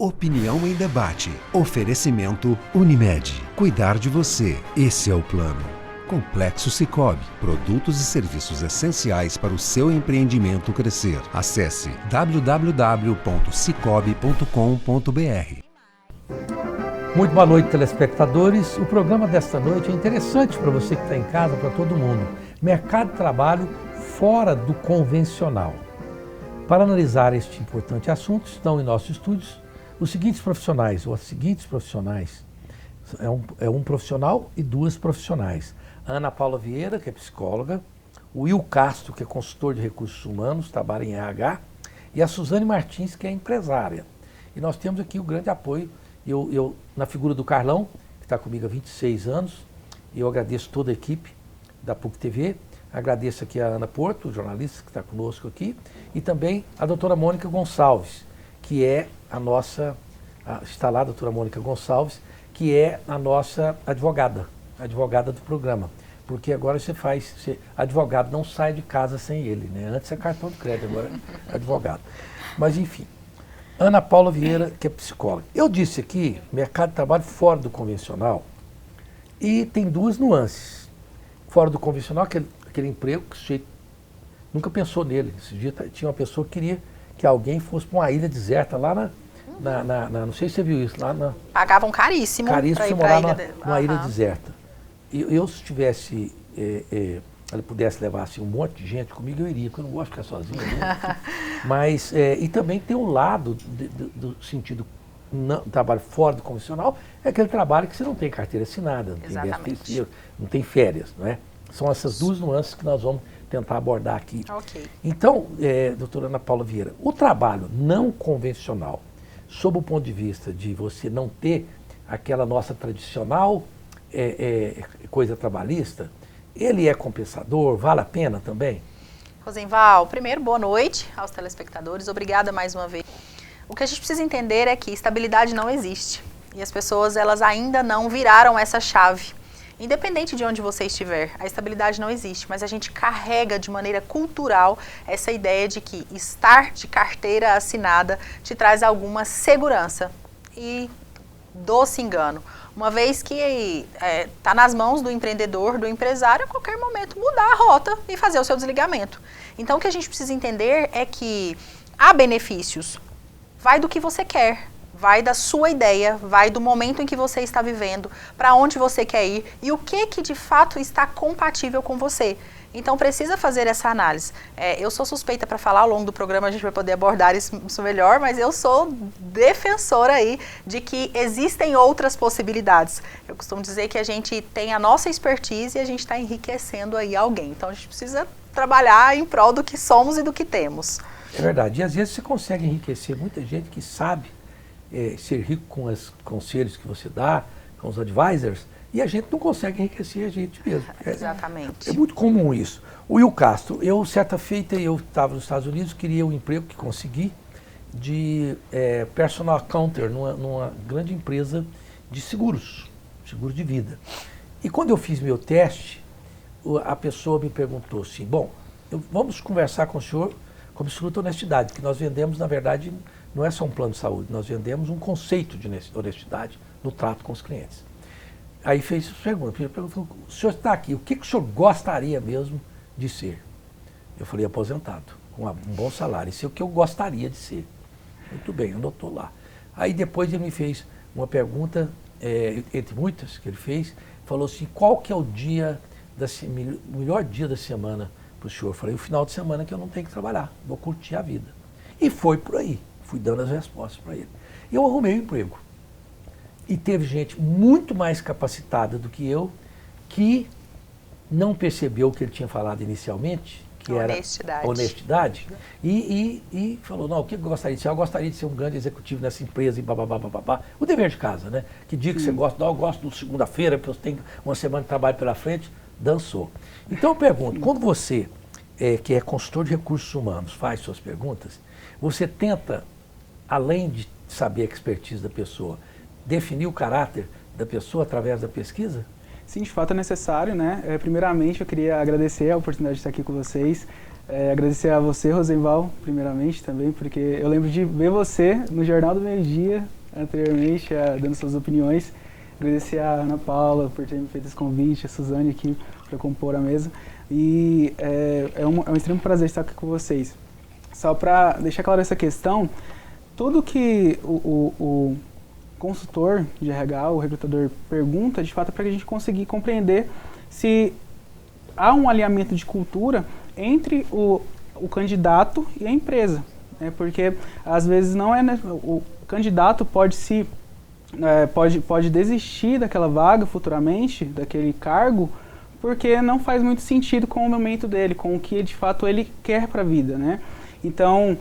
Opinião em debate. Oferecimento Unimed. Cuidar de você. Esse é o plano. Complexo Sicoob. Produtos e serviços essenciais para o seu empreendimento crescer. Acesse www.sicoob.com.br. Muito boa noite, telespectadores. O programa desta noite é interessante para você que está em casa, para todo mundo. Mercado de trabalho fora do convencional. Para analisar este importante assunto, estão em nossos estúdios os seguintes profissionais, ou as seguintes profissionais. É um profissional e duas profissionais. A Ana Paula Vieira, que é psicóloga, o Will Castro, que é consultor de recursos humanos, trabalha em RH, e a Suzane Martins, que é empresária. E nós temos aqui o grande apoio, eu na figura do Carlão, que está comigo há 26 anos, e eu agradeço toda a equipe da PUC TV, agradeço aqui a Ana Porto, jornalista que está conosco aqui, e também a doutora Mônica Gonçalves, que é está lá a doutora Mônica Gonçalves, que é a nossa advogada do programa. Porque agora advogado não sai de casa sem ele, né? Antes é cartão de crédito, agora é advogado. Mas enfim, Ana Paula Vieira, que é psicóloga. Eu disse aqui, mercado de trabalho fora do convencional, e tem duas nuances. Fora do convencional, aquele emprego que o sujeito nunca pensou nele. Esse dia tinha uma pessoa que queria que alguém fosse para uma ilha deserta lá não sei se você viu isso, lá na... Pagavam caríssimo para morar numa ilha deserta. Eu se tivesse, ela pudesse levar assim, um monte de gente comigo, eu iria, porque eu não gosto de ficar sozinho. Né? Mas, e também tem um lado do sentido trabalho fora do convencional, é aquele trabalho que você não tem carteira assinada, não tem BSPC, não tem férias, não é? São essas duas nuances que nós vamos tentar abordar aqui. Okay. Então, doutora Ana Paula Vieira, o trabalho não convencional, sob o ponto de vista de você não ter aquela nossa tradicional coisa trabalhista, ele é compensador, vale a pena também? Rosenval, primeiro, boa noite aos telespectadores, obrigada mais uma vez. O que a gente precisa entender é que estabilidade não existe e as pessoas elas ainda não viraram essa chave. Independente de onde você estiver, a estabilidade não existe, mas a gente carrega de maneira cultural essa ideia de que estar de carteira assinada te traz alguma segurança. E doce engano, uma vez que está nas mãos do empreendedor, do empresário, a qualquer momento mudar a rota e fazer o seu desligamento. Então o que a gente precisa entender é que há benefícios, vai do que você quer. Vai da sua ideia, vai do momento em que você está vivendo, para onde você quer ir e o que de fato está compatível com você. Então precisa fazer essa análise. Eu sou suspeita para falar, ao longo do programa a gente vai poder abordar isso melhor, mas eu sou defensora aí de que existem outras possibilidades. Eu costumo dizer que a gente tem a nossa expertise e a gente está enriquecendo aí alguém. Então a gente precisa trabalhar em prol do que somos e do que temos. É verdade, e às vezes você consegue enriquecer muita gente que sabe ser rico com os conselhos que você dá, com os advisors, e a gente não consegue enriquecer a gente mesmo. Exatamente. É muito comum isso. O Will Castro, certa feita, eu estava nos Estados Unidos, queria um emprego que consegui de personal counter numa grande empresa de seguro de vida. E quando eu fiz meu teste, a pessoa me perguntou assim, bom, vamos conversar com o senhor com absoluta honestidade, que nós vendemos, na verdade, não é só um plano de saúde, nós vendemos um conceito de honestidade no trato com os clientes. Aí fez essa pergunta, o senhor está aqui, o que o senhor gostaria mesmo de ser? Eu falei, aposentado, com um bom salário, isso é o que eu gostaria de ser. Muito bem, anotou lá. Aí depois ele me fez uma pergunta, entre muitas que ele fez, falou assim, qual que é o melhor dia da semana para o senhor? Eu falei, o final de semana que eu não tenho que trabalhar, vou curtir a vida. E foi por aí. Fui dando as respostas para ele. Eu arrumei um emprego. E teve gente muito mais capacitada do que eu, que não percebeu o que ele tinha falado inicialmente, que era honestidade, e falou, não, o que eu gostaria de ser? Eu gostaria de ser um grande executivo nessa empresa, e babá. O dever de casa, né? Que dia que você gosta? Não, eu gosto de segunda-feira, porque eu tenho uma semana de trabalho pela frente, dançou. Então eu pergunto, quando você, que é consultor de recursos humanos, faz suas perguntas, você tenta, além de saber a expertise da pessoa, definir o caráter da pessoa através da pesquisa? Sim, de fato é necessário, né? Primeiramente, eu queria agradecer a oportunidade de estar aqui com vocês. Agradecer a você, Rosenval, primeiramente também, porque eu lembro de ver você no Jornal do Meio-Dia, anteriormente, dando suas opiniões. Agradecer a Ana Paula por ter me feito esse convite, a Suzane aqui para compor a mesa. E é um extremo prazer estar aqui com vocês. Só para deixar clara essa questão, tudo que o consultor de RH, o recrutador pergunta, de fato é para que a gente conseguir compreender se há um alinhamento de cultura entre o candidato e a empresa, né? Porque às vezes não é, o candidato pode desistir daquela vaga futuramente, daquele cargo, porque não faz muito sentido com o momento dele, com o que de fato ele quer para a vida, né? Então,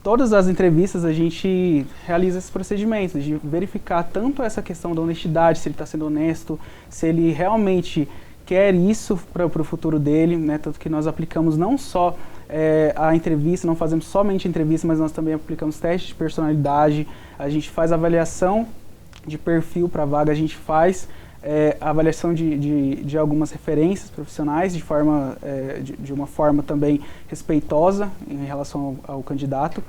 todas as entrevistas a gente realiza esses procedimentos, de verificar tanto essa questão da honestidade, se ele está sendo honesto, se ele realmente quer isso para o futuro dele, né? Tanto que nós aplicamos não só a entrevista, não fazemos somente entrevista, mas nós também aplicamos testes de personalidade, a gente faz avaliação de perfil para a vaga, a gente faz avaliação de algumas referências profissionais de uma forma também respeitosa em relação ao candidato.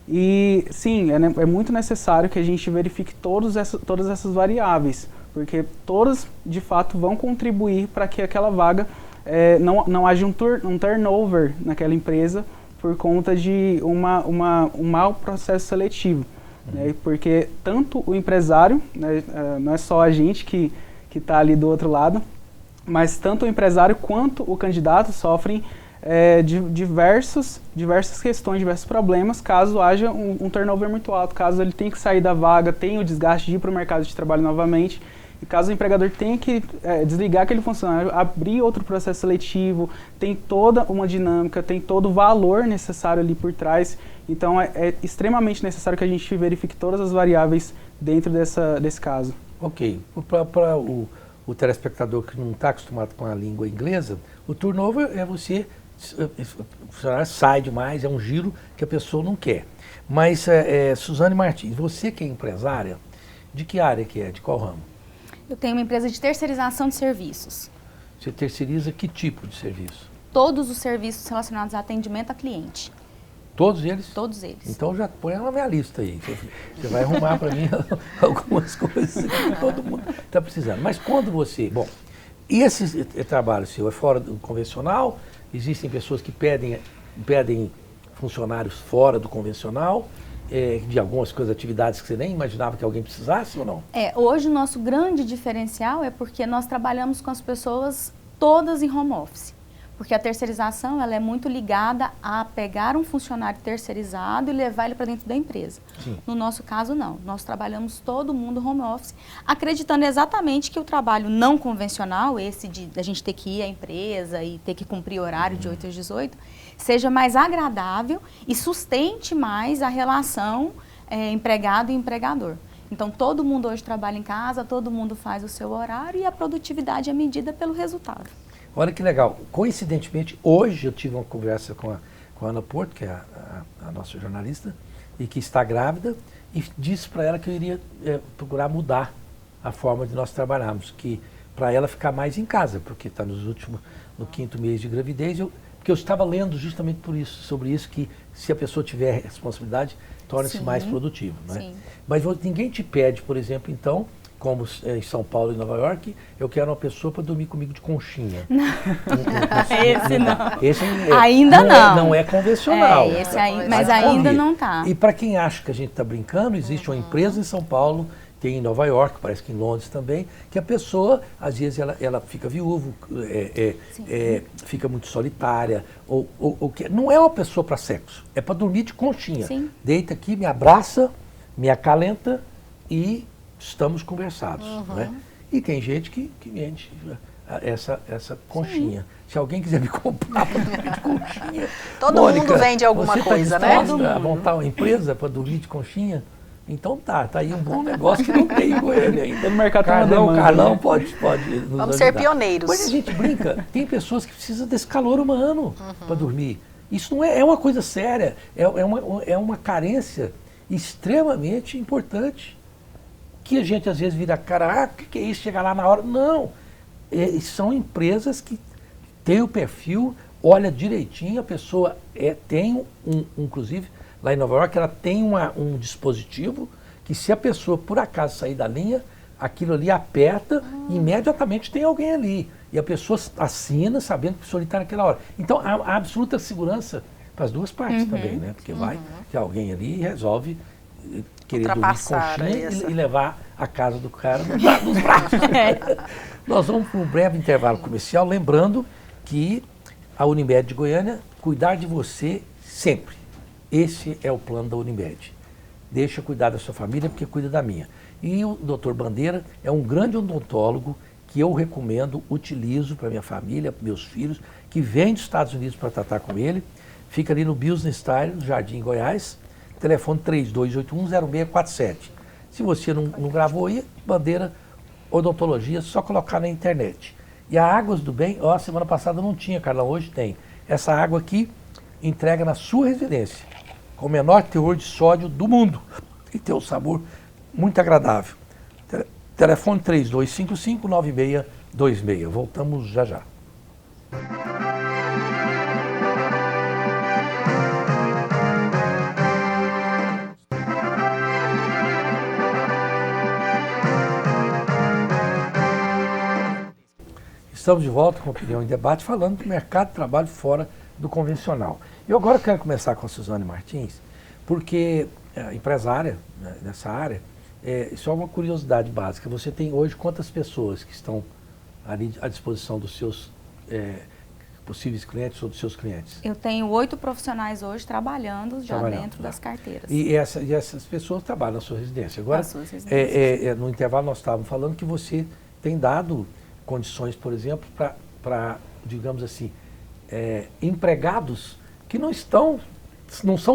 E sim, é muito necessário que a gente verifique todas essas variáveis, porque todas de fato vão contribuir para que aquela vaga não haja um turnover naquela empresa por conta de um mau processo seletivo. Né? Porque tanto o empresário, né, não é só a gente que está ali do outro lado, mas tanto o empresário quanto o candidato sofrem diversas questões, diversos problemas, caso haja um turnover muito alto, caso ele tenha que sair da vaga, tenha o desgaste de ir para o mercado de trabalho novamente, e caso o empregador tenha que desligar aquele funcionário, abrir outro processo seletivo, tem toda uma dinâmica, tem todo o valor necessário ali por trás. Então é extremamente necessário que a gente verifique todas as variáveis dentro desse caso. Ok. Para o telespectador que não está acostumado com a língua inglesa, o turnover é o funcionário sai demais, é um giro que a pessoa não quer. Mas, Suzane Martins, você que é empresária, de que área que é? De qual ramo? Eu tenho uma empresa de terceirização de serviços. Você terceiriza que tipo de serviço? Todos os serviços relacionados a atendimento a cliente. Todos eles? Todos eles. Então já põe na minha lista aí. Você vai arrumar para mim algumas coisas que todo mundo está precisando. Mas quando você... Bom, e esse trabalho seu é fora do convencional? Existem pessoas que pedem funcionários fora do convencional, de algumas coisas, atividades que você nem imaginava que alguém precisasse ou não? Hoje o nosso grande diferencial é porque nós trabalhamos com as pessoas todas em home office. Porque a terceirização ela é muito ligada a pegar um funcionário terceirizado e levar ele para dentro da empresa. Sim. No nosso caso, não. Nós trabalhamos todo mundo home office, acreditando exatamente que o trabalho não convencional, esse de a gente ter que ir à empresa e ter que cumprir horário de 8 às 18, seja mais agradável e sustente mais a relação empregado e empregador. Então, todo mundo hoje trabalha em casa, todo mundo faz o seu horário e a produtividade é medida pelo resultado. Olha que legal. Coincidentemente, hoje eu tive uma conversa com a Ana Porto, que é a nossa jornalista, e que está grávida, e disse para ela que eu iria procurar mudar a forma de nós trabalharmos, que para ela ficar mais em casa, porque está no 5º mês de gravidez, porque eu estava lendo justamente sobre isso, que se a pessoa tiver responsabilidade, torna-se mais produtivo. Não é? Sim. Mas ninguém te pede, por exemplo, então, como em São Paulo e Nova York, eu quero uma pessoa para dormir comigo de conchinha. Não. Esse não. Esse ainda não. Não é convencional. Mas ainda não está. E para quem acha que a gente está brincando, existe uma empresa em São Paulo, tem em Nova York, parece que em Londres também, que a pessoa, às vezes, ela fica viúva, fica muito solitária, ou não é uma pessoa para sexo, é para dormir de conchinha. Sim. Deita aqui, me abraça, me acalenta e estamos conversados. Né? E tem gente que vende essa conchinha. Sim. Se alguém quiser me comprar para dormir de conchinha... Todo mundo vende alguma coisa, né? A montar uma empresa para dormir de conchinha? Então tá aí um bom negócio que não tem com ele ainda. No mercado Carlão pode nos Vamos ajudar. ser pioneiros. Mas a gente brinca, tem pessoas que precisam desse calor humano para dormir. Isso não é uma coisa séria, é uma carência extremamente importante. Que a gente às vezes vira a cara, o que é isso, chegar lá na hora? Não, são empresas que têm o perfil olha direitinho, a pessoa tem inclusive, lá em Nova York, ela tem um dispositivo que se a pessoa por acaso sair da linha, aquilo ali aperta e imediatamente tem alguém ali. E a pessoa assina sabendo que a pessoa ali está naquela hora. Então, há absoluta segurança para as duas partes também, né? Porque vai que alguém ali resolve querer dormir de conchinha e levar a casa do cara nos braços. Nós vamos para um breve intervalo comercial, lembrando que a Unimed de Goiânia, cuidar de você sempre. Esse é o plano da Unimed. Deixa eu cuidar da sua família, porque cuida da minha. E o Dr. Bandeira é um grande odontólogo que eu recomendo, utilizo para minha família, para meus filhos, que vêm dos Estados Unidos para tratar com ele. Fica ali no Business Style, no Jardim Goiás, telefone 3281-0647. Se você não gravou aí, Bandeira Odontologia, só colocar na internet. E a Águas do Bem, semana passada não tinha, Carlão, hoje tem. Essa água aqui entrega na sua residência, com o menor teor de sódio do mundo. E tem um sabor muito agradável. Telefone 3255-9626. Voltamos já já. Estamos de volta com Opinião em Debate, falando do mercado de trabalho fora do convencional. Eu agora quero começar com a Suzane Martins, porque empresária nessa área, isso é uma curiosidade básica. Você tem hoje quantas pessoas que estão ali à disposição dos seus possíveis clientes ou dos seus clientes? Eu tenho 8 profissionais hoje trabalhando já dentro das carteiras. E essas pessoas trabalham na sua residência. Agora, no intervalo nós estávamos falando que você tem dado condições, por exemplo, para, digamos assim, empregados que não são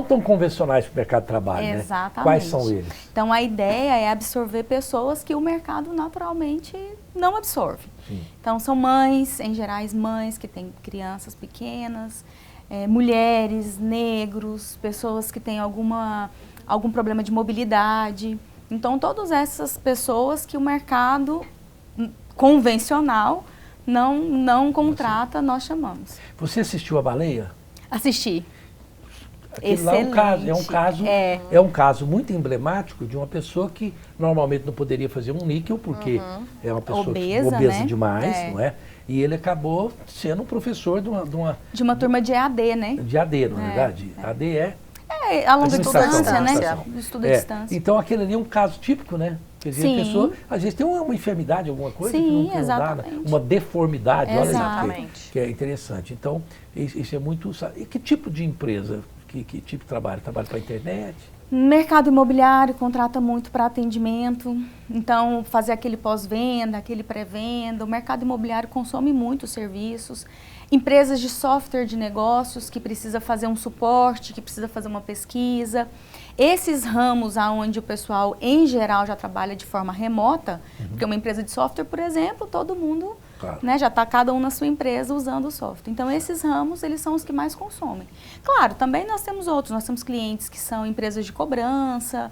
tão convencionais para o mercado de trabalho. Exatamente. Né? Quais são eles? Então, a ideia é absorver pessoas que o mercado naturalmente não absorve. Sim. Então, são mães, em geral, mães que têm crianças pequenas, mulheres, negros, pessoas que têm algum problema de mobilidade. Então, todas essas pessoas que o mercado convencional não contrata, nós chamamos. Você assistiu a Baleia? Assisti. Excelente. Lá é um caso muito emblemático de uma pessoa que normalmente não poderia fazer um níquel, porque é uma pessoa obesa, né? Demais, não é? E ele acabou sendo um professor de uma turma de EAD, né? De EAD, não é verdade? AD a longa distância, né? Estudo à distância. Então aquele ali é um caso típico, né? Quer dizer, a pessoa, às vezes tem uma enfermidade, alguma coisa que não dá, né? Uma deformidade, olha isso que é interessante. Então, isso é muito... E que tipo de empresa, que tipo de trabalho? Trabalho para a internet? Mercado imobiliário contrata muito para atendimento, então fazer aquele pós-venda, aquele pré-venda. O mercado imobiliário consome muitos serviços. Empresas de software de negócios que precisa fazer um suporte, que precisa fazer uma pesquisa. Esses ramos onde o pessoal, em geral, já trabalha de forma remota, porque uma empresa de software, por exemplo, todo mundo né, já está cada um na sua empresa usando o software. Então, esses ramos, eles são os que mais consomem. Claro, também nós temos outros. Nós temos clientes que são empresas de cobrança,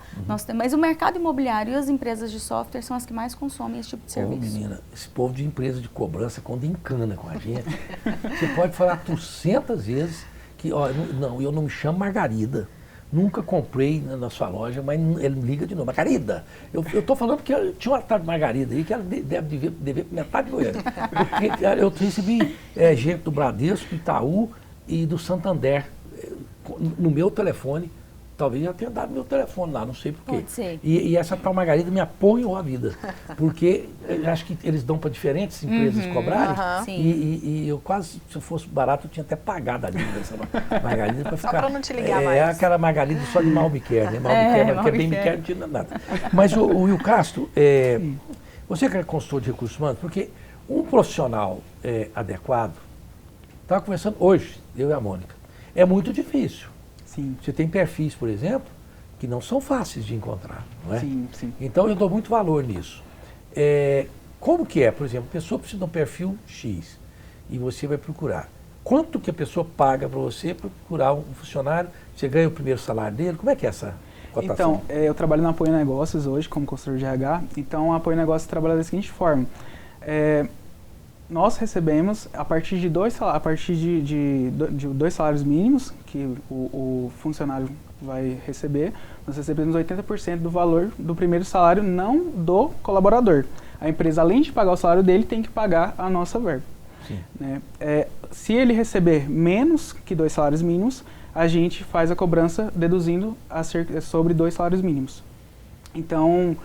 mas o mercado imobiliário e as empresas de software são as que mais consomem esse tipo de serviço. Menina, esse povo de empresa de cobrança, quando encana com a gente, você pode falar 300 vezes que, eu não me chamo Margarida. Nunca comprei na sua loja, mas ele liga de novo. Margarida, eu estou falando porque tinha uma tal de Margarida aí que ela deve dever metade de Goiânia. Porque eu recebi gente do Bradesco, do Itaú e do Santander no meu telefone. Talvez já tenha dado meu telefone lá, não sei porquê. Pode ser. E essa tal Margarida me apoiou a vida. Porque eu acho que eles dão para diferentes empresas cobrarem. E eu quase, se eu fosse barato, eu tinha até pagado a língua dessa Margarida para ficar. Só para não te ligar mais. É aquela Margarida só de mal me quer, né? Mal me quer, bem me quer, não tinha nada. Mas o Will Castro, você que é consultor de recursos humanos, porque um profissional adequado, estava conversando hoje, eu e a Mônica, é muito difícil. Sim. Você tem perfis, por exemplo, que não são fáceis de encontrar, não é? Sim, sim. Então eu dou muito valor nisso. Como que é, por exemplo, a pessoa precisa de um perfil X e você vai procurar. Quanto que a pessoa paga para você procurar um funcionário? Você ganha o primeiro salário dele? Como é que é essa cotação? Então, eu trabalho na Apoio Negócios hoje como consultor de RH. Então, a Apoio Negócios trabalha da seguinte forma. nós recebemos a partir de dois salários mínimos que o funcionário vai receber, nós recebemos 80% do valor do primeiro salário, não do colaborador. A empresa, além de pagar o salário dele, tem que pagar a nossa verba. Né? Se ele receber menos que 2 salários mínimos, a gente faz a cobrança deduzindo sobre 2 salários mínimos. Então,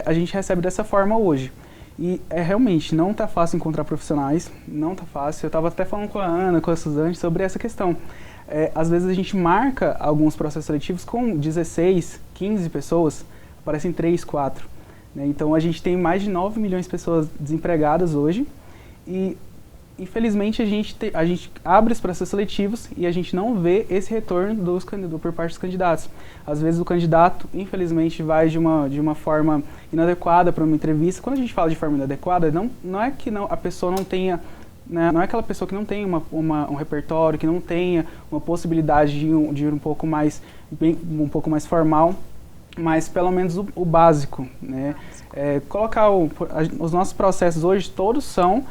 a gente recebe dessa forma hoje. E realmente não está fácil encontrar profissionais, não está fácil. Eu estava até falando com a Ana, com a Suzane sobre essa questão. Às vezes a gente marca alguns processos seletivos com 16, 15 pessoas, aparecem 3, 4. Né? Então a gente tem mais de 9 milhões de pessoas desempregadas hoje e infelizmente a gente abre os processos seletivos e a gente não vê esse retorno por parte dos candidatos. Às vezes o candidato, infelizmente, vai de uma forma inadequada para uma entrevista. Quando a gente fala de forma inadequada, não é que a pessoa não tenha, né, não é aquela pessoa que não tem um repertório, que não tenha uma possibilidade de ir um pouco mais formal, mas pelo menos o básico. Né? Os nossos processos hoje todos são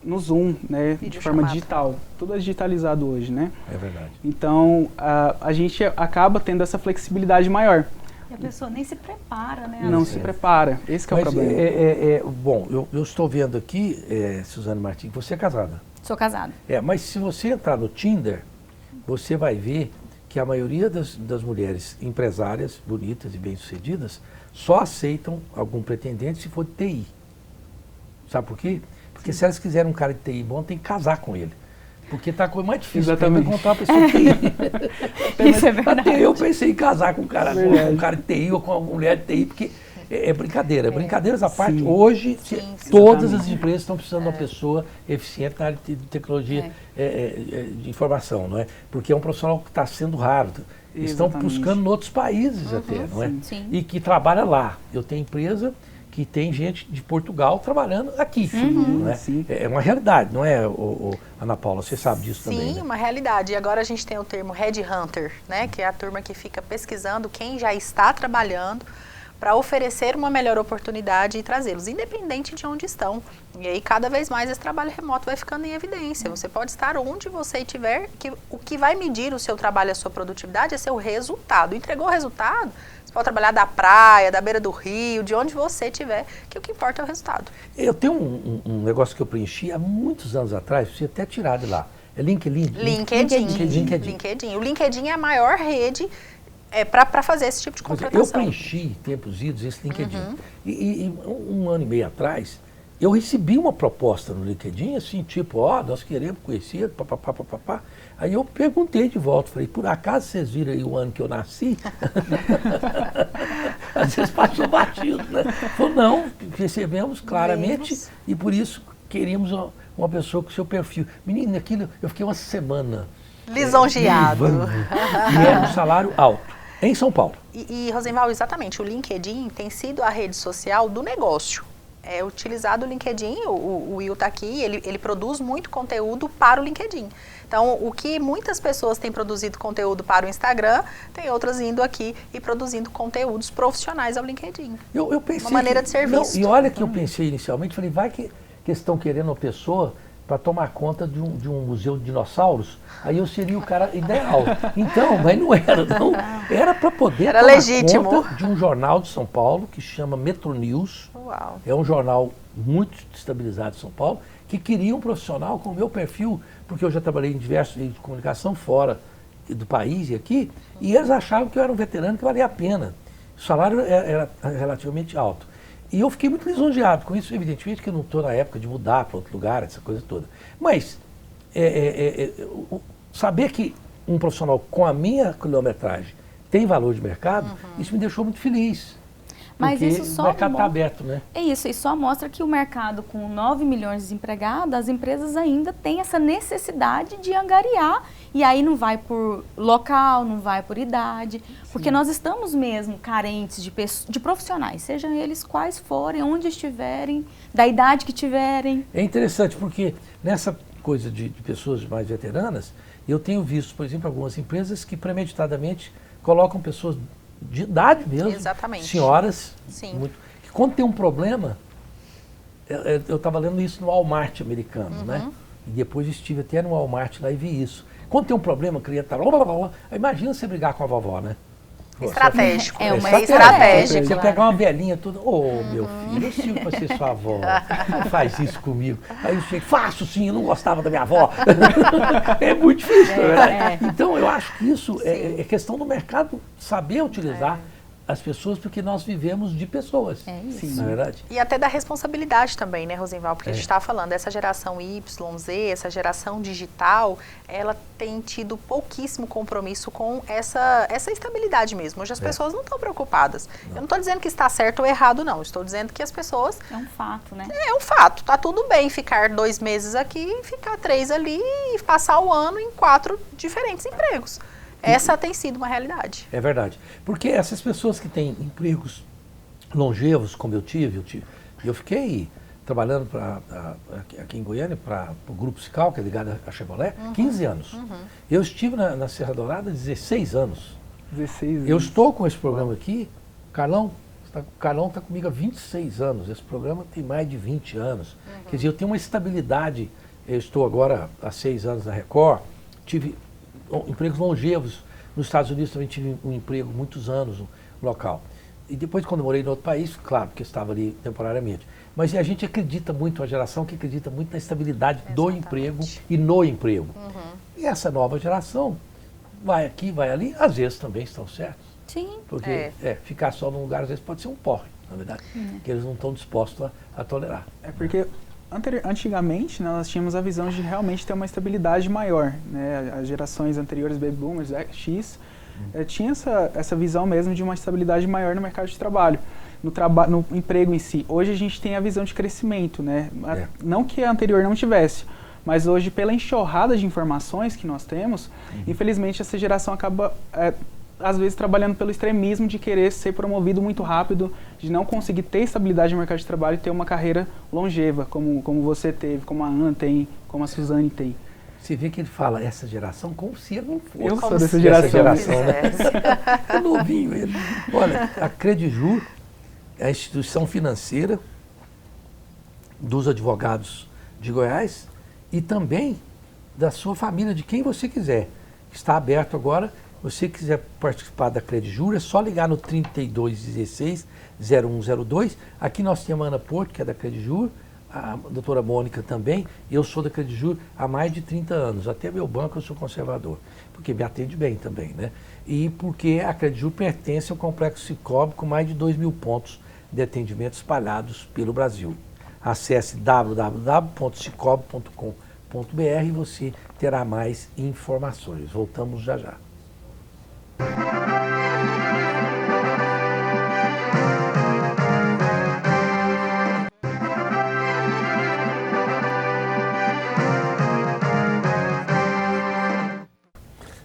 no Zoom, né, de forma digital. Tudo é digitalizado hoje, né? É verdade. Então, a gente acaba tendo essa flexibilidade maior. E a pessoa nem se prepara, né? Não se prepara. Esse que é o problema. Bom, eu estou vendo aqui, Suzane Martins, você é casada. Sou casada. Mas se você entrar no Tinder, você vai ver que a maioria das mulheres empresárias, bonitas e bem-sucedidas, só aceitam algum pretendente se for de TI. Sabe por quê? Porque se elas quiserem um cara de TI bom, tem que casar com ele. Porque tá a coisa mais difícil para encontrar uma pessoa de TI. Isso é verdade. Até eu pensei em casar com um cara de TI ou com uma mulher de TI, porque é brincadeira. Brincadeiras à parte, hoje todas as empresas estão precisando de uma pessoa eficiente na área de tecnologia de informação, não é? Porque é um profissional que está sendo raro. Estão buscando em outros países até, não é? Sim. E que trabalha lá. Eu tenho empresa que tem gente de Portugal trabalhando aqui. Não é? É uma realidade, não é, Ana Paula? Você sabe disso também, né? Sim, uma realidade. E agora a gente tem o termo headhunter, né? Que é a turma que fica pesquisando quem já está trabalhando para oferecer uma melhor oportunidade e trazê-los, independente de onde estão. E aí, cada vez mais, esse trabalho remoto vai ficando em evidência. Você pode estar onde você estiver, que o que vai medir o seu trabalho, a sua produtividade, é seu resultado. Entregou o resultado, você pode trabalhar da praia, da beira do rio, de onde você estiver, que o que importa é o resultado. Eu tenho um negócio que eu preenchi há muitos anos atrás, preciso até tirar de lá. É LinkedIn. O LinkedIn é a maior rede para fazer esse tipo de contratação. Eu preenchi, tempos idos, esse LinkedIn. E um ano e meio atrás, eu recebi uma proposta no LinkedIn, assim, tipo, nós queremos conhecer, papapá. Aí eu perguntei de volta, falei, por acaso vocês viram aí o ano que eu nasci? Às vezes passou batido, né? Falou, não, recebemos claramente e por isso queríamos uma pessoa com seu perfil. Menina, aquilo, eu fiquei uma semana lisonjeado. E era um salário alto. Em São Paulo. E Rosenval, exatamente, o LinkedIn tem sido a rede social do negócio. É utilizado o LinkedIn, o Will está aqui, ele produz muito conteúdo para o LinkedIn. Então, o que muitas pessoas têm produzido conteúdo para o Instagram, tem outras indo aqui e produzindo conteúdos profissionais ao LinkedIn. Eu pensei uma maneira de ser visto. E olha que eu pensei inicialmente, falei, vai que eles estão querendo uma pessoa para tomar conta de um museu de dinossauros, aí eu seria o cara ideal. Então, mas não era, não. Era para poder tomar legítimo. Conta de um jornal de São Paulo, que chama Metro News. Uau. É um jornal muito estabilizado de São Paulo, que queria um profissional com o meu perfil, porque eu já trabalhei em diversos meios de comunicação fora do país e aqui, e eles achavam que eu era um veterano que valia a pena. O salário era relativamente alto. E eu fiquei muito lisonjeado com isso, evidentemente que eu não estou na época de mudar para outro lugar, essa coisa toda. Mas saber que um profissional com a minha quilometragem tem valor de mercado, isso me deixou muito feliz. Mas porque isso só o mercado está aberto, né? É isso, e só mostra que o mercado com 9 milhões de desempregados, as empresas ainda têm essa necessidade de angariar, e aí não vai por local, não vai por idade, porque nós estamos mesmo carentes de profissionais, sejam eles quais forem, onde estiverem, da idade que tiverem. É interessante porque nessa coisa de pessoas mais veteranas, eu tenho visto, por exemplo, algumas empresas que premeditadamente colocam pessoas de idade mesmo, exatamente, senhoras, sim, muito, que quando tem um problema, Eu estava lendo isso no Walmart americano, né? E depois estive até no Walmart lá e vi isso. Quando tem um problema, a criança tá... Imagina você brigar com a vovó, né? Estratégico. É uma estratégico. Você pegar uma velhinha toda, meu filho, eu sigo para ser sua avó, não faz isso comigo. Aí eu chego, faço sim, eu não gostava da minha avó. É muito difícil, não é verdade? Então eu acho que isso é questão do mercado saber utilizar as pessoas, porque nós vivemos de pessoas. É isso. Sim. Não é verdade? E até da responsabilidade também, né, Rosenval? Porque a gente estava falando, essa geração Y, Z, essa geração digital, ela tem tido pouquíssimo compromisso com essa estabilidade mesmo. Hoje as pessoas não estão preocupadas. Não. Eu não estou dizendo que está certo ou errado, não. Estou dizendo que as pessoas... É um fato, né? É um fato. Tá tudo bem ficar 2 meses aqui, ficar 3 ali e passar o ano em 4 diferentes empregos. Essa tem sido uma realidade. É verdade. Porque essas pessoas que têm empregos longevos, como eu fiquei trabalhando aqui em Goiânia para o Grupo Cical, que é ligado à Chevrolet, 15 anos. Eu estive na Serra Dourada 16 anos. 16 anos. Eu estou com esse programa aqui, Carlão está comigo há 26 anos. Esse programa tem mais de 20 anos. Quer dizer, eu tenho uma estabilidade. Eu estou agora há 6 anos na Record, tive empregos longevos. Nos Estados Unidos também tive um emprego muitos anos no local. E depois, quando eu morei em outro país, claro, porque estava ali temporariamente. Mas a gente acredita muito, a geração que acredita muito na estabilidade do emprego e no emprego. E essa nova geração vai aqui, vai ali, às vezes também estão certos. Sim. Porque ficar só num lugar, às vezes, pode ser um porre, na verdade, que eles não estão dispostos a tolerar. É porque... Antigamente, nós tínhamos a visão de realmente ter uma estabilidade maior, né? As gerações anteriores, Baby Boomers, X, tinha essa visão mesmo de uma estabilidade maior no mercado de trabalho, no emprego em si. Hoje a gente tem a visão de crescimento, né? Não que a anterior não tivesse, mas hoje, pela enxurrada de informações que nós temos, infelizmente essa geração acaba... às vezes trabalhando pelo extremismo de querer ser promovido muito rápido, de não conseguir ter estabilidade no mercado de trabalho e ter uma carreira longeva, como você teve, como a Ana tem, como a Suzane tem. Você vê que ele fala essa geração como se ele não fosse. Eu sou dessa geração, né? É novinho ele. Olha, a Credijur é a instituição financeira dos advogados de Goiás e também da sua família, de quem você quiser. Está aberto agora. Você quiser participar da Credijur, é só ligar no 3216-0102. Aqui nós temos a Ana Porto, que é da Credijur, a doutora Mônica também. Eu sou da Credijur há mais de 30 anos. Até meu banco eu sou conservador, porque me atende bem também, né? E porque a Credijur pertence ao Complexo Cicobi, com mais de 2.000 pontos de atendimento espalhados pelo Brasil. Acesse www.cicobi.com.br e você terá mais informações. Voltamos já já.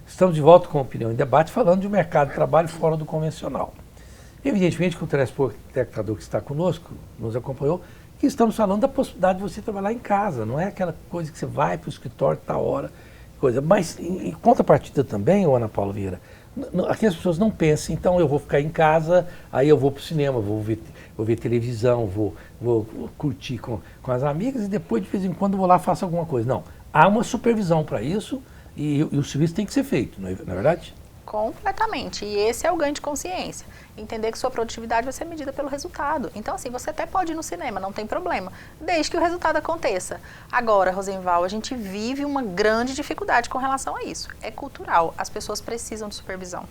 Estamos de volta com Opinião em Debate, falando de um mercado de trabalho fora do convencional. Evidentemente que o telespectador que está conosco, nos acompanhou, que estamos falando da possibilidade de você trabalhar em casa, não é aquela coisa que você vai para o escritório tal hora, coisa. Mas em contrapartida também, Ana Paula Vieira, aqui as pessoas não pensam, então eu vou ficar em casa, aí eu vou para o cinema, vou ver televisão, vou curtir com as amigas e depois de vez em quando vou lá e faço alguma coisa. Não, há uma supervisão para isso e o serviço tem que ser feito, não é verdade? Completamente. E esse é o ganho de consciência. Entender que sua produtividade vai ser medida pelo resultado. Então, assim, você até pode ir no cinema, não tem problema, desde que o resultado aconteça. Agora, Rosenval, a gente vive uma grande dificuldade com relação a isso. É cultural. As pessoas precisam de supervisão.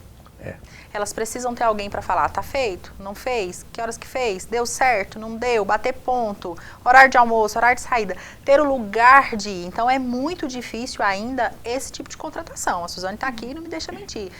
Elas precisam ter alguém para falar, tá feito? Não fez? Que horas que fez? Deu certo? Não deu? Bater ponto? Horário de almoço? Horário de saída? Ter o lugar de ir. Então, é muito difícil ainda esse tipo de contratação. A Suzane está aqui e não me deixa mentir.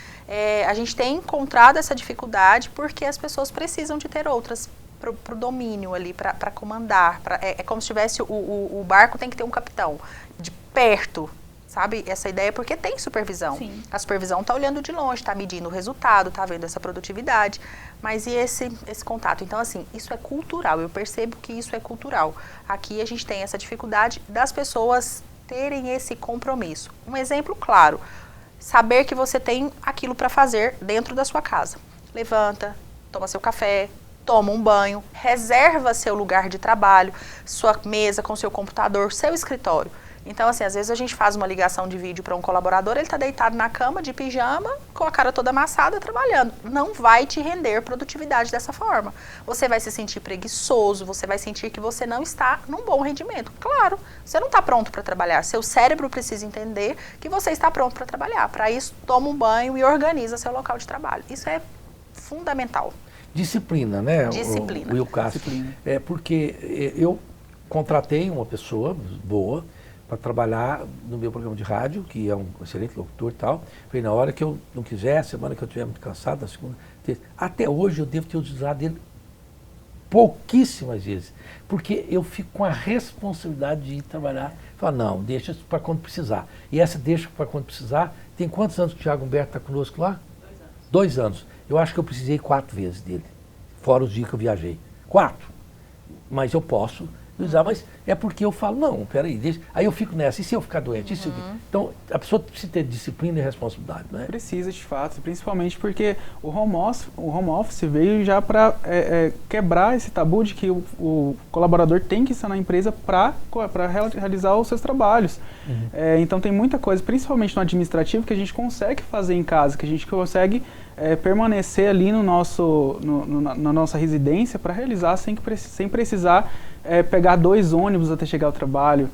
A gente tem encontrado essa dificuldade porque as pessoas precisam de ter outras para o domínio ali, para comandar. É como se tivesse o barco tem que ter um capitão de perto. Sabe, essa ideia porque tem supervisão. Sim. A supervisão está olhando de longe, está medindo o resultado, está vendo essa produtividade, mas e esse contato? Então, assim, isso é cultural, eu percebo que isso é cultural. Aqui a gente tem essa dificuldade das pessoas terem esse compromisso. Um exemplo claro, saber que você tem aquilo para fazer dentro da sua casa. Levanta, toma seu café, toma um banho, reserva seu lugar de trabalho, sua mesa com seu computador, seu escritório. Então, assim, às vezes a gente faz uma ligação de vídeo para um colaborador, ele está deitado na cama, de pijama, com a cara toda amassada, trabalhando. Não vai te render produtividade dessa forma. Você vai se sentir preguiçoso, você vai sentir que você não está num bom rendimento. Claro, você não está pronto para trabalhar. Seu cérebro precisa entender que você está pronto para trabalhar. Para isso, toma um banho e organiza seu local de trabalho. Isso é fundamental. Disciplina, né? Disciplina. O Will Castro. É porque eu contratei uma pessoa boa para trabalhar no meu programa de rádio, que é um excelente locutor e tal. Falei, na hora que eu não quiser, semana que eu estiver muito cansado, na segunda, terça. Até hoje eu devo ter utilizado ele pouquíssimas vezes, porque eu fico com a responsabilidade de ir trabalhar. Falar, não, deixa para quando precisar. E essa deixa para quando precisar, tem quantos anos que o Thiago Humberto está conosco lá? 2 anos. Eu acho que eu precisei 4 vezes dele, fora os dias que eu viajei. 4. Mas eu posso usar, mas é porque eu falo, não, peraí, deixa. Aí eu fico nessa, e se eu ficar doente? Então, a pessoa precisa ter disciplina e responsabilidade, né? Precisa, de fato, principalmente porque o home office veio já para quebrar esse tabu de que o colaborador tem que estar na empresa para realizar os seus trabalhos. Então tem muita coisa, principalmente no administrativo, que a gente consegue fazer em casa, que a gente consegue permanecer ali na nossa residência para realizar sem precisar pegar 2 ônibus até chegar ao trabalho,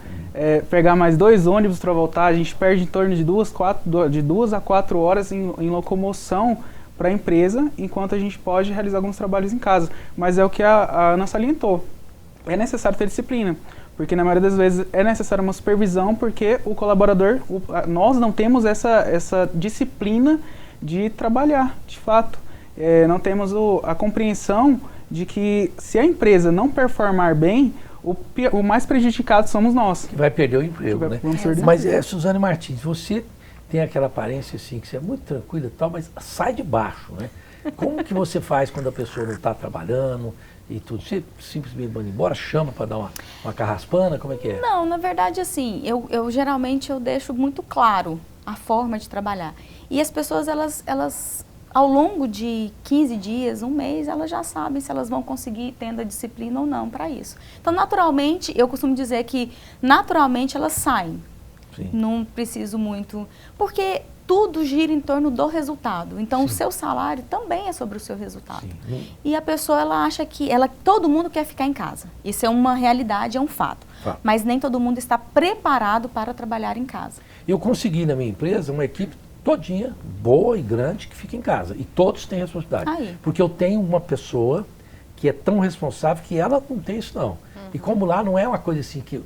pegar mais 2 ônibus para voltar. A gente perde em torno de 2 a 4 horas em locomoção para a empresa, enquanto a gente pode realizar alguns trabalhos em casa. Mas é o que a Ana salientou. É necessário ter disciplina, porque na maioria das vezes é necessária uma supervisão, porque o colaborador, nós não temos essa disciplina de trabalhar, de fato. Não temos a compreensão de que se a empresa não performar bem, o mais prejudicado somos nós. Que vai perder o emprego, né? Mas, Suzane Martins, você tem aquela aparência assim, que você é muito tranquila e tal, mas sai de baixo, né? Como que você faz quando a pessoa não está trabalhando e tudo? Você simplesmente manda embora, chama para dar uma carraspana? Como é que é? Não, na verdade, assim, eu geralmente eu deixo muito claro a forma de trabalhar. E as pessoas, elas ao longo de 15 dias, 1 mês, elas já sabem se elas vão conseguir tendo a disciplina ou não para isso. Então, naturalmente, eu costumo dizer que naturalmente elas saem. Sim. Não preciso muito, porque tudo gira em torno do resultado. Então, o seu salário também é sobre o seu resultado. Sim. E a pessoa, ela acha que todo mundo quer ficar em casa. Isso é uma realidade, é um fato. Mas nem todo mundo está preparado para trabalhar em casa. Eu consegui na minha empresa uma equipe todinha, boa e grande, que fica em casa. E todos têm responsabilidade. Porque eu tenho uma pessoa que é tão responsável que ela não tem isso não. E como lá não é uma coisa assim que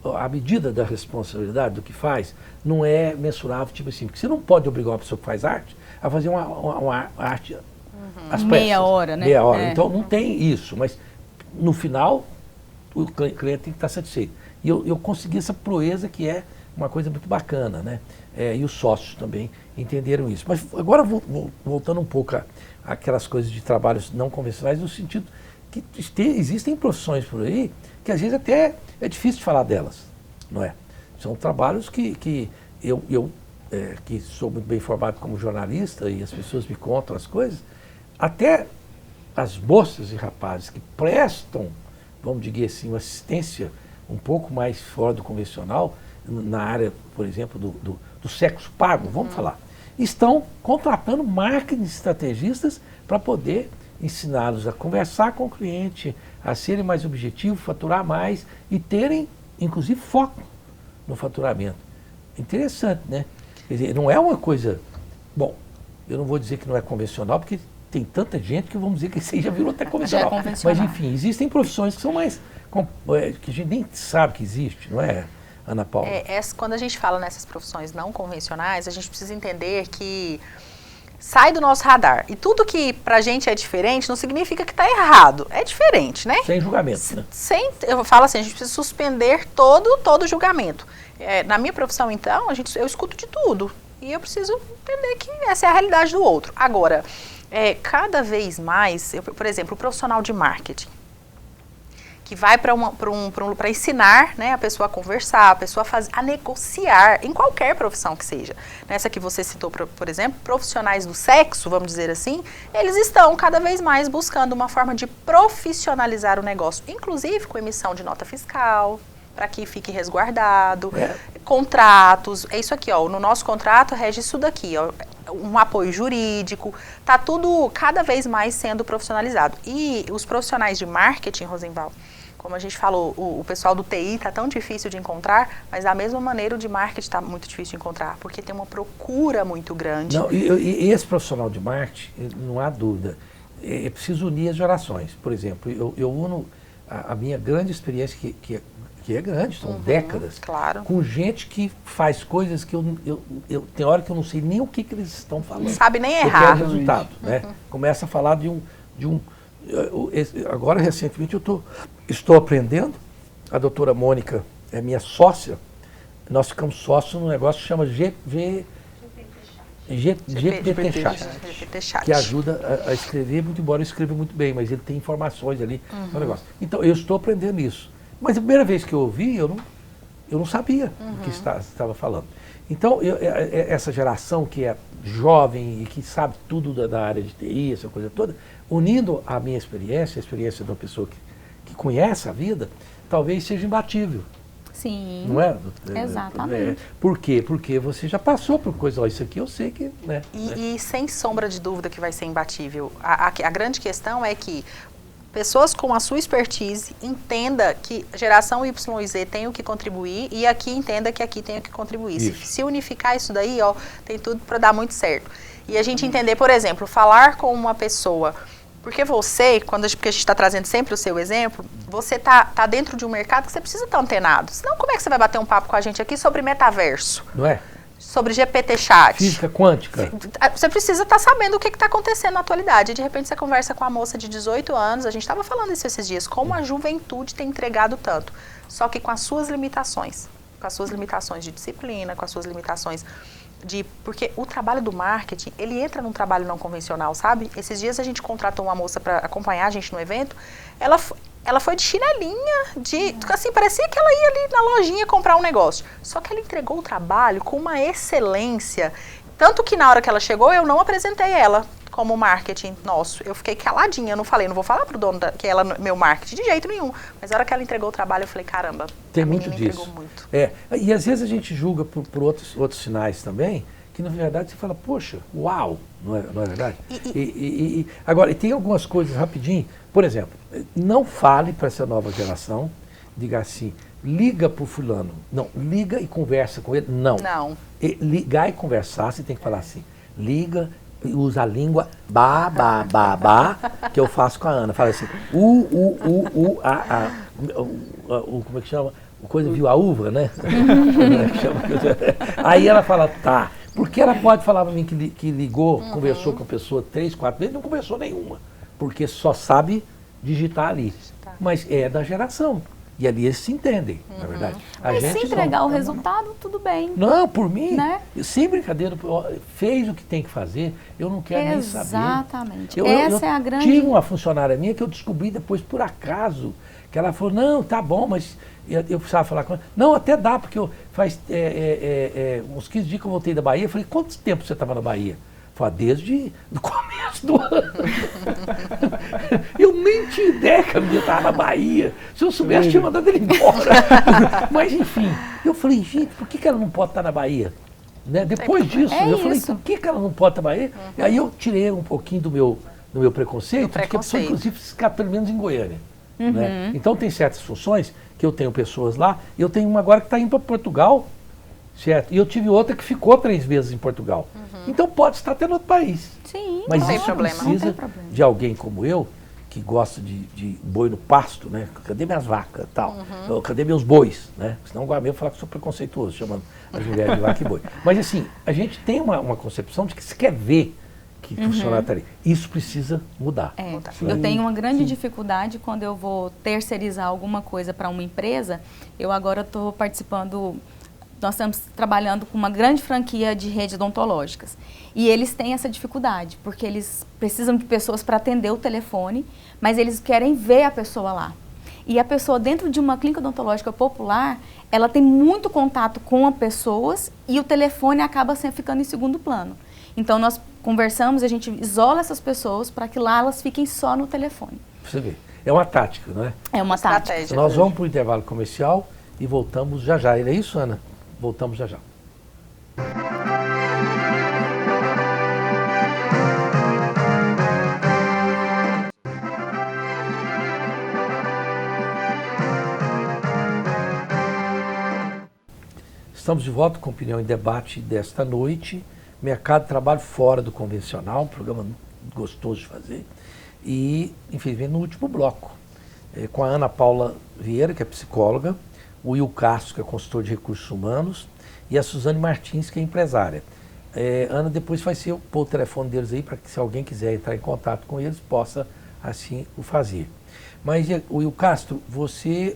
a medida da responsabilidade do que faz não é mensurável, tipo assim, porque você não pode obrigar uma pessoa que faz arte a fazer uma arte às pressas. Meia hora, né? Meia hora. Então não tem isso, mas no final o cliente tem que estar satisfeito. E eu consegui essa proeza que é uma coisa muito bacana, né? E os sócios também entenderam isso. Mas agora voltando um pouco àquelas coisas de trabalhos não convencionais, no sentido que existem profissões por aí que às vezes até é difícil de falar delas, não é? São trabalhos que eu que sou muito bem formado como jornalista e as pessoas me contam as coisas, até as moças e rapazes que prestam, vamos dizer assim, uma assistência um pouco mais fora do convencional, na área, por exemplo, do sexo pago, vamos falar, estão contratando marketing estrategistas para poder ensiná-los a conversar com o cliente, a serem mais objetivos, faturar mais e terem, inclusive, foco no faturamento. Interessante, né? Quer dizer, não é uma coisa... Bom, eu não vou dizer que não é convencional, porque tem tanta gente que vamos dizer que isso aí já virou até convencional. Mas, enfim, existem profissões que são mais... que a gente nem sabe que existe, não é, Ana Paula? Quando a gente fala nessas profissões não convencionais, a gente precisa entender que sai do nosso radar. E tudo que pra gente é diferente não significa que está errado. É diferente, né? Sem julgamento, né? Eu falo assim, a gente precisa suspender todo julgamento. Na minha profissão, então, eu escuto de tudo. E eu preciso entender que essa é a realidade do outro. Agora, cada vez mais, por exemplo, o profissional de marketing, que vai para ensinar, né, a pessoa a conversar, a pessoa a negociar, em qualquer profissão que seja. Nessa que você citou, por exemplo, profissionais do sexo, vamos dizer assim, eles estão cada vez mais buscando uma forma de profissionalizar o negócio, inclusive com emissão de nota fiscal, para que fique resguardado, contratos, é isso aqui, ó, no nosso contrato rege isso daqui, ó, um apoio jurídico, tá tudo cada vez mais sendo profissionalizado. E os profissionais de marketing, Rosenval, como a gente falou, o pessoal do TI está tão difícil de encontrar, mas da mesma maneira o de marketing está muito difícil de encontrar, porque tem uma procura muito grande. Não, e esse profissional de marketing, não há dúvida, é preciso unir as gerações. Por exemplo, eu uno a minha grande experiência, que é grande, são décadas, claro, com gente que faz coisas que eu tem hora que eu não sei nem o que eles estão falando. Não sabe nem eu errar. quero resultado, né? Começa a falar agora, recentemente, estou aprendendo, a doutora Mônica é minha sócia, nós ficamos sócios num negócio que chama GPT Chat, que ajuda a escrever, muito embora eu escreva muito bem, mas ele tem informações ali no negócio. Então, eu estou aprendendo isso. Mas a primeira vez que eu ouvi, eu não sabia o que estava falando. Então, essa geração que é jovem e que sabe tudo da área de TI, essa coisa toda, unindo a minha experiência, a experiência de uma pessoa que conhece a vida, talvez seja imbatível. Sim, não é? Exatamente. Por quê? Porque você já passou por coisa, ó, isso aqui eu sei que... Né, e sem sombra de dúvida que vai ser imbatível. A grande questão é que pessoas com a sua expertise entenda que geração Y e Z tem o que contribuir e aqui entenda que aqui tem o que contribuir. Se unificar isso daí, ó, tem tudo para dar muito certo. E a gente entender, por exemplo, falar com uma pessoa, porque você, porque a gente está trazendo sempre o seu exemplo, você tá dentro de um mercado que você precisa estar antenado. Senão, como é que você vai bater um papo com a gente aqui sobre metaverso? Não é? Sobre GPT Chat. Física quântica. Você precisa estar sabendo o que está acontecendo na atualidade. De repente você conversa com a moça de 18 anos, a gente estava falando isso esses dias, como a juventude tem entregado tanto. Só que com as suas limitações. Com as suas limitações de disciplina, com as suas limitações porque o trabalho do marketing, ele entra num trabalho não convencional, sabe? Esses dias a gente contratou uma moça para acompanhar a gente no evento, ela foi de chinelinha, assim, parecia que ela ia ali na lojinha comprar um negócio. Só que ela entregou o trabalho com uma excelência, tanto que na hora que ela chegou, eu não apresentei ela como marketing nosso. Eu fiquei caladinha, eu não falei, não vou falar pro dono que ela é meu marketing de jeito nenhum. Mas na hora que ela entregou o trabalho, eu falei, caramba, tem muito disso. Entregou muito. E às vezes a gente julga por outros sinais também, que na verdade você fala, poxa, uau, não é verdade? Agora, tem algumas coisas rapidinho, por exemplo, não fale para essa nova geração, diga assim, liga pro fulano. Não, liga e conversa com ele. Não. Ligar e conversar, você tem que falar assim, liga, usa a língua que eu faço com a Ana. Fala assim, como é que chama? Coisa viu a uva, né? Aí ela fala, tá. Porque ela pode falar para mim que ligou, conversou com a pessoa 3, 4 vezes, não conversou nenhuma. Porque só sabe digitar ali. Mas é da geração. E ali eles se entendem, na verdade. Mas se entregar o resultado, tudo bem. Não, por mim, né? Sem brincadeira, fez o que tem que fazer, eu não quero nem saber. Exatamente. Essa é a grande... Tive uma funcionária minha que eu descobri depois, por acaso, que ela falou, não, tá bom, mas eu precisava falar com ela. Não, até dá, porque faz uns 15 dias que eu voltei da Bahia. Eu falei, quanto tempo você estava na Bahia? Falei, desde o começo do ano. Eu nem tinha ideia que a menina estava na Bahia. Se eu soubesse, tinha mandado ele embora. Mas, enfim, eu falei, gente, por que ela não pode estar na Bahia? Né? Depois disso, eu falei, por que ela não pode estar na Bahia? Aí eu tirei um pouquinho do meu preconceito, porque a pessoa, inclusive, ficar pelo menos em Goiânia. Né? Então, tem certas funções que eu tenho pessoas lá, e eu tenho uma agora que está indo para Portugal, certo? E eu tive outra que ficou 3 meses em Portugal. Então pode estar até no outro país. Sim, mas não tem isso problema. precisa de alguém como eu, que gosta de boi no pasto, né? Cadê minhas vacas e tal? Cadê meus bois? Né? Senão o Guamê fala que sou preconceituoso, chamando as mulheres de vaca e boi. Mas assim, a gente tem uma concepção de que se quer ver que funcionário está ali. Isso precisa mudar. Eu tenho uma grande dificuldade quando eu vou terceirizar alguma coisa para uma empresa. Eu agora estou participando... Nós estamos trabalhando com uma grande franquia de redes odontológicas. E eles têm essa dificuldade, porque eles precisam de pessoas para atender o telefone, mas eles querem ver a pessoa lá. E a pessoa dentro de uma clínica odontológica popular, ela tem muito contato com as pessoas e o telefone acaba sempre ficando em segundo plano. Então nós conversamos, a gente isola essas pessoas para que lá elas fiquem só no telefone. Você vê, é uma tática, não é? É uma tática. Nós vamos para o intervalo comercial e voltamos já já. É isso, Ana? Voltamos já já. Estamos de volta com Opinião em Debate desta noite. Mercado de trabalho fora do convencional, um programa gostoso de fazer. E, infelizmente, no último bloco, com a Ana Paula Vieira, que é psicóloga, o Will Castro, que é consultor de recursos humanos, e a Suzane Martins, que é empresária. Ana, depois vai pôr o telefone deles aí para que, se alguém quiser entrar em contato com eles, possa assim o fazer. Mas, Will Castro, você...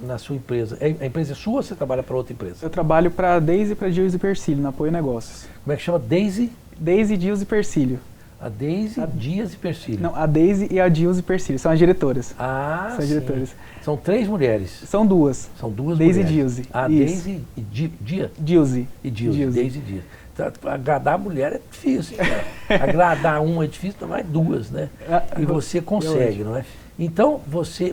na sua empresa, a empresa é sua ou você trabalha para outra empresa? Eu trabalho para a Daisy, para Dias e Persílio, no Apoio Negócios. Como é que chama? Daisy? Daisy, Dias e Persílio. A Daisy, Dias e Persílio. Não, a Daisy e a Dias e Persílio, são as diretoras. Ah, são as diretoras. São 3 mulheres? São 2. São 2 Daisy mulheres. E Dilze. Ah, Daisy e Dia? Dilze. E Dilze, Daisy e Dia. Agradar a mulher é difícil, né? Agradar uma é difícil, mas 2, né? E você consegue, não é? Então,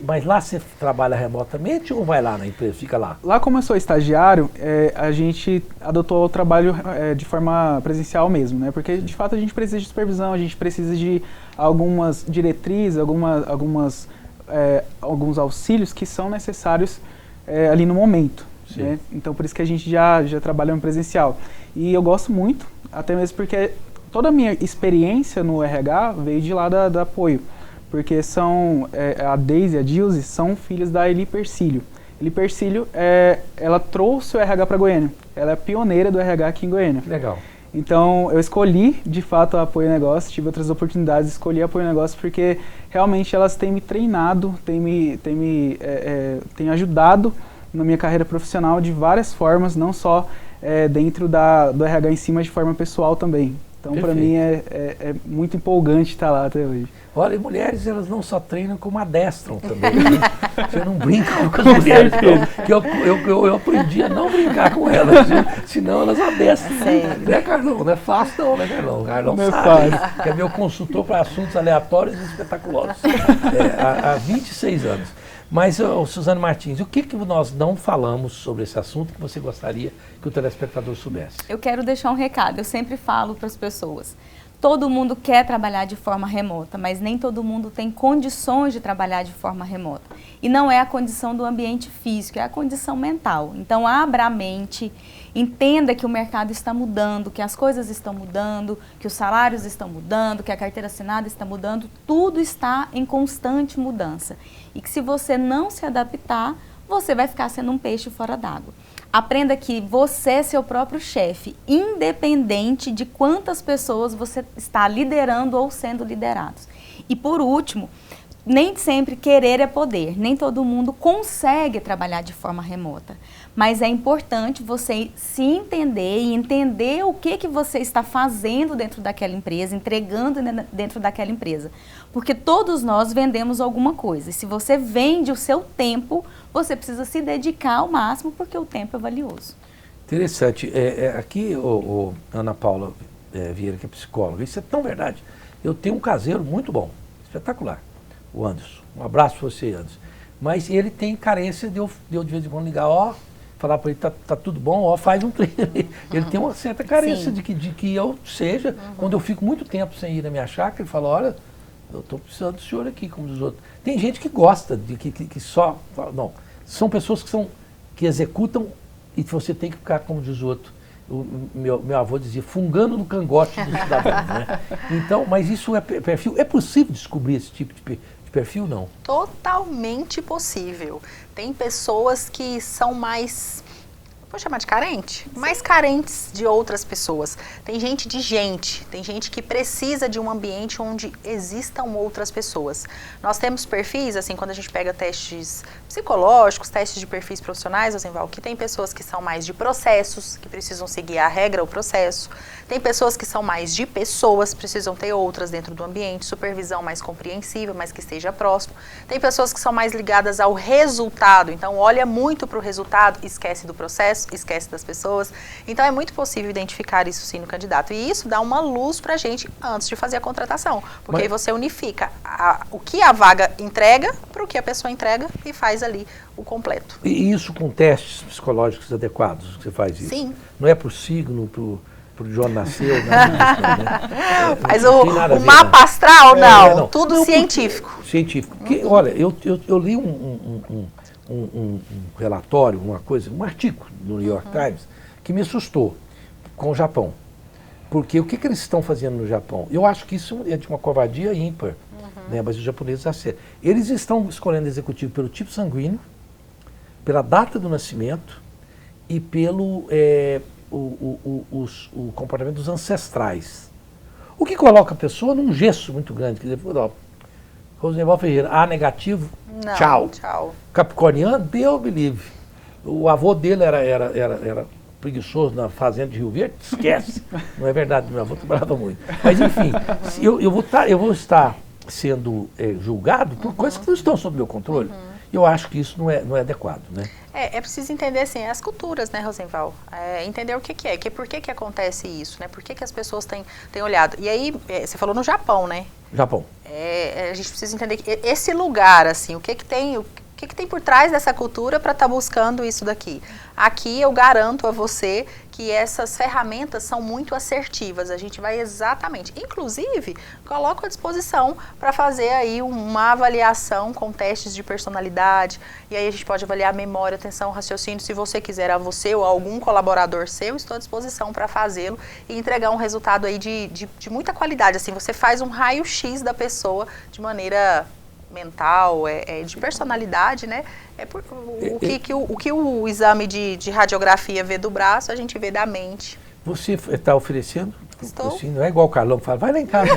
mas lá você trabalha remotamente ou vai lá na empresa, fica lá? Lá, como eu sou estagiário, a gente adotou o trabalho de forma presencial mesmo, né? Porque, de fato, a gente precisa de supervisão, a gente precisa de algumas diretrizes, alguns auxílios que são necessários ali no momento. Né? Então, por isso que a gente já trabalha no presencial. E eu gosto muito, até mesmo porque toda a minha experiência no RH veio de lá da Apoio. Porque a Daisy e a Dilze são filhas da Eli Persílio. Eli Persílio, ela trouxe o RH para Goiânia. Ela é pioneira do RH aqui em Goiânia. Legal. Então, eu escolhi, de fato, a Apoio Negócio, tive outras oportunidades, escolhi a Apoio Negócio porque realmente elas têm me treinado, têm ajudado na minha carreira profissional de várias formas, não só dentro do RH em si, mas de forma pessoal também. Então, para mim, é muito empolgante estar lá até hoje. Olha, e mulheres, elas não só treinam, como adestram também. Né? Você não brinca com as mulheres, que eu aprendi a não brincar com elas, senão elas adestram. Né, Carlão? Não é fácil não, né, Carlão? Carlão sabe, que é meu consultor para assuntos aleatórios e espetaculosos. Há 26 anos. Mas, Suzane Martins, o que nós não falamos sobre esse assunto que você gostaria que o telespectador soubesse? Eu quero deixar um recado, eu sempre falo para as pessoas. Todo mundo quer trabalhar de forma remota, mas nem todo mundo tem condições de trabalhar de forma remota. E não é a condição do ambiente físico, é a condição mental. Então, abra a mente, entenda que o mercado está mudando, que as coisas estão mudando, que os salários estão mudando, que a carteira assinada está mudando, tudo está em constante mudança. E que se você não se adaptar, você vai ficar sendo um peixe fora d'água. Aprenda que você é seu próprio chefe, independente de quantas pessoas você está liderando ou sendo liderados. E por último, nem sempre querer é poder, nem todo mundo consegue trabalhar de forma remota. Mas é importante você se entender e entender o que você está fazendo dentro daquela empresa, entregando dentro daquela empresa. Porque todos nós vendemos alguma coisa. E se você vende o seu tempo, você precisa se dedicar ao máximo, porque o tempo é valioso. Interessante. Aqui, Ana Paula Vieira, que é psicóloga, isso é tão verdade. Eu tenho um caseiro muito bom, espetacular, o Anderson. Um abraço para você, Anderson. Mas ele tem carência de eu de vez em quando ligar, falar para ele, tá tudo bom, faz um treino. Ele tem uma certa carência de que eu seja, quando eu fico muito tempo sem ir na minha chácara, ele fala, olha, eu estou precisando do senhor aqui, como dos outros. Tem gente que gosta, que só... Não, são pessoas que executam e você tem que ficar, como diz o outro. Meu avô dizia, fungando no cangote do cidadão. Né? Então, mas isso é perfil. É possível descobrir esse tipo de perfil, não? Totalmente possível. Tem pessoas que são mais vou chamar de carente, mais carentes de outras pessoas. Tem gente que precisa de um ambiente onde existam outras pessoas. Nós temos perfis, assim, quando a gente pega testes psicológicos, testes de perfis profissionais, Rosenval, que tem pessoas que são mais de processos, que precisam seguir a regra, o processo. Tem pessoas que são mais de pessoas, precisam ter outras dentro do ambiente, supervisão mais compreensiva, mas que esteja próximo. Tem pessoas que são mais ligadas ao resultado, então olha muito para o resultado, esquece do processo, esquece das pessoas. Então é muito possível identificar isso sim no candidato. E isso dá uma luz para a gente antes de fazer a contratação, porque aí você unifica o que a vaga entrega para o que a pessoa entrega e faz ali o completo. E isso com testes psicológicos adequados, que você faz isso? Sim. Não é por signo, pro João nasceu, né? Mas o mapa astral, não. Tudo científico. Científico. Olha, eu li um relatório, um artigo no New York Times, que me assustou com o Japão. Porque o que eles estão fazendo no Japão? Eu acho que isso é de uma covardia ímpar, né? Mas os japoneses acertam. Eles estão escolhendo executivo pelo tipo sanguíneo, pela data do nascimento e pelo o comportamento dos ancestrais. O que coloca a pessoa num gesso muito grande. Quer dizer, ó, Rosenval Ferreira, A negativo, Não, tchau. Capricorniano, Deus me livre. O avô dele era preguiçoso na fazenda de Rio Verde, esquece. Não é verdade, meu avô trabalhava muito. Mas enfim, eu vou estar sendo julgado por coisas que não estão sob meu controle. Eu acho que isso não é adequado, né? É preciso entender, assim, as culturas, né, Rosenval? Entender o que é, por que acontece isso, né? Por que as pessoas têm olhado? E aí, você falou no Japão, né? Japão. A gente precisa entender que esse lugar, assim, o que tem por trás dessa cultura para estar buscando isso daqui? Aqui eu garanto a você que essas ferramentas são muito assertivas. A gente vai exatamente, inclusive, coloco à disposição para fazer aí uma avaliação com testes de personalidade. E aí a gente pode avaliar memória, atenção, raciocínio. Se você quiser, a você ou a algum colaborador seu, estou à disposição para fazê-lo e entregar um resultado aí de muita qualidade. Assim, você faz um raio-x da pessoa de maneira mental, de personalidade, né? O que o exame de radiografia vê do braço, a gente vê da mente. Você está oferecendo? Estou. Assim, não é igual o Carlão que fala, vai lá em casa.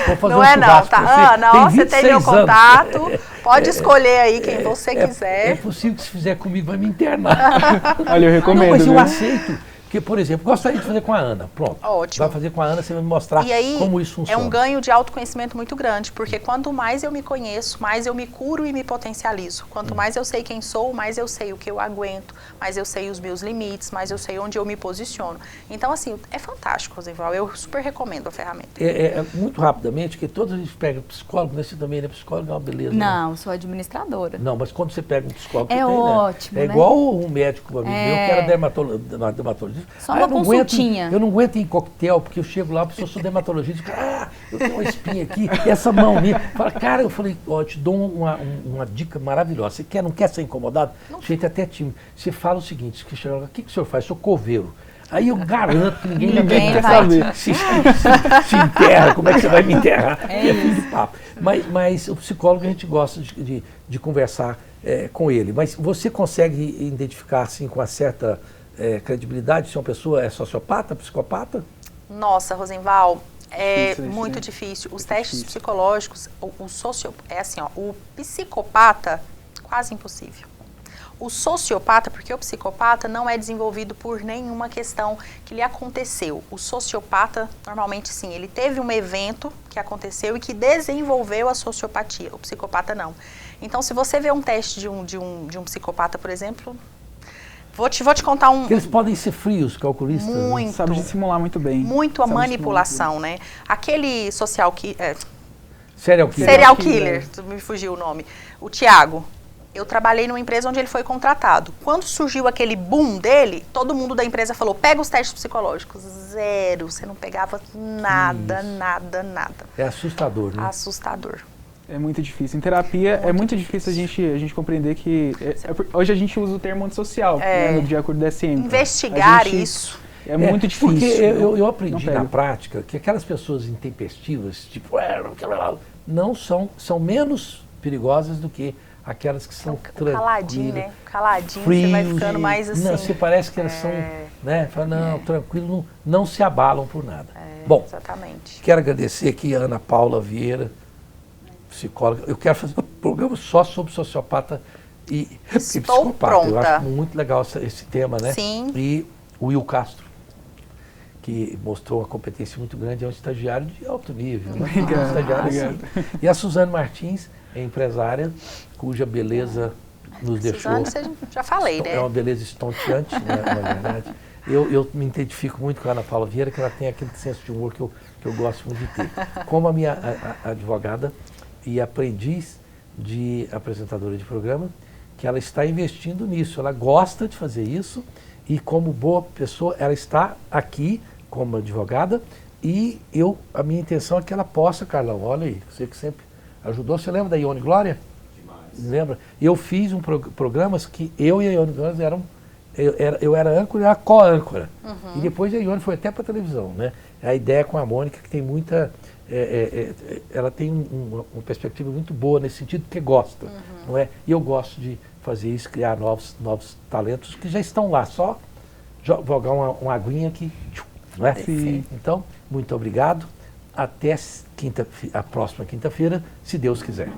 Vou fazer Não um é não, churrasco tá? pra você. Não, você tem meu anos. contato, pode escolher aí quem você quiser. É possível que se fizer comigo vai me internar. Olha, eu recomendo. Não, mas eu viu? aceito. Porque, por exemplo, gostaria de fazer com a Ana. Pronto. Ótimo. Vai fazer com a Ana, você vai me mostrar E aí, como isso funciona. é um ganho de autoconhecimento muito grande, porque quanto mais eu me conheço, mais eu me curo e me potencializo. Quanto mais eu sei quem sou, mais eu sei o que eu aguento, mais eu sei os meus limites, mais eu sei onde eu me posiciono. Então, assim, é fantástico, Rosenval. Eu super recomendo a ferramenta. Muito rapidamente, que todos a gente pega psicólogo, né? Você também é psicólogo, é uma beleza. Não, né? sou administradora. Não, mas quando você pega um psicólogo, É você tem, ótimo, né? É né? igual um médico amigo meu, que era dermatologista. Só uma consultinha. Eu não aguento ir em coquetel, porque eu chego lá, a pessoa sou dermatologista, e fala, eu tenho uma espinha aqui, essa mão minha. Fala, cara, eu falei, ó, eu te dou uma dica maravilhosa. Você não quer ser incomodado? O jeito é até tímido. Você fala o seguinte, o que o senhor faz? Sou coveiro. Aí eu garanto que ninguém quer saber. Se enterra, como é que você vai me enterrar? É fim de papo. Mas o psicólogo a gente gosta de conversar com ele. Mas você consegue identificar assim com uma certa credibilidade se uma pessoa é sociopata, psicopata? Nossa, Rosenval, é Difícil, muito né? difícil. Os testes psicológicos, o psicopata, quase impossível. O sociopata, porque o psicopata não é desenvolvido por nenhuma questão que lhe aconteceu. O sociopata, normalmente sim, ele teve um evento que aconteceu e que desenvolveu a sociopatia. O psicopata não. Então, se você vê um teste de um psicopata, por exemplo, vou te contar um... Eles podem ser frios, calculistas. Muito. Né? Sabe dissimular muito bem. Muito a Sabe manipulação, né? Aquele Serial killer. serial killer, me fugiu o nome, o Tiago. Eu trabalhei numa empresa onde ele foi contratado. Quando surgiu aquele boom dele, todo mundo da empresa falou, pega os testes psicológicos. Zero, você não pegava nada, nada, nada. É assustador, né? Assustador. É muito difícil. Em terapia é muito difícil a gente compreender que... hoje a gente usa o termo antissocial, né, de acordo com o DSM. Investigar isso. É muito difícil. Porque eu aprendi Não pega. na prática que aquelas pessoas intempestivas, tipo, são menos perigosas do que aquelas que são caladinho, né? Caladinho, frios, você vai ficando mais assim. Não, você parece que elas são, né? Fala, não, tranquilo, não se abalam por nada. Bom, exatamente. Quero agradecer aqui a Ana Paula Vieira, psicóloga. Eu quero fazer um programa só sobre sociopata e psicopata. Pronta. Eu acho muito legal esse tema, né? Sim. E o Will Castro, que mostrou uma competência muito grande, é um estagiário de alto nível. Né? Obrigado. E a Suzane Martins é empresária, cuja beleza nos deixou... Suzane, você já falei, né? É uma beleza estonteante, né, na verdade. Eu me identifico muito com a Ana Paula Vieira, que ela tem aquele senso de humor que eu gosto muito de ter. Como a minha advogada e aprendiz de apresentadora de programa, que ela está investindo nisso. Ela gosta de fazer isso e, como boa pessoa, ela está aqui como advogada e a minha intenção é que ela possa, Carlão, olha aí, você que sempre ajudou. Você lembra da Ione Glória? Demais. Lembra? Eu fiz programas que eu e a Ione Glória eu era âncora e a co-âncora. E depois a Ione foi até para a televisão, né? A ideia com a Mônica, que tem muita... ela tem uma perspectiva muito boa nesse sentido, porque gosta, não é? E eu gosto de fazer isso, criar novos talentos que já estão lá, só jogar uma aguinha aqui, não é? Sim. Então, muito obrigado. Até a próxima quinta-feira, se Deus quiser.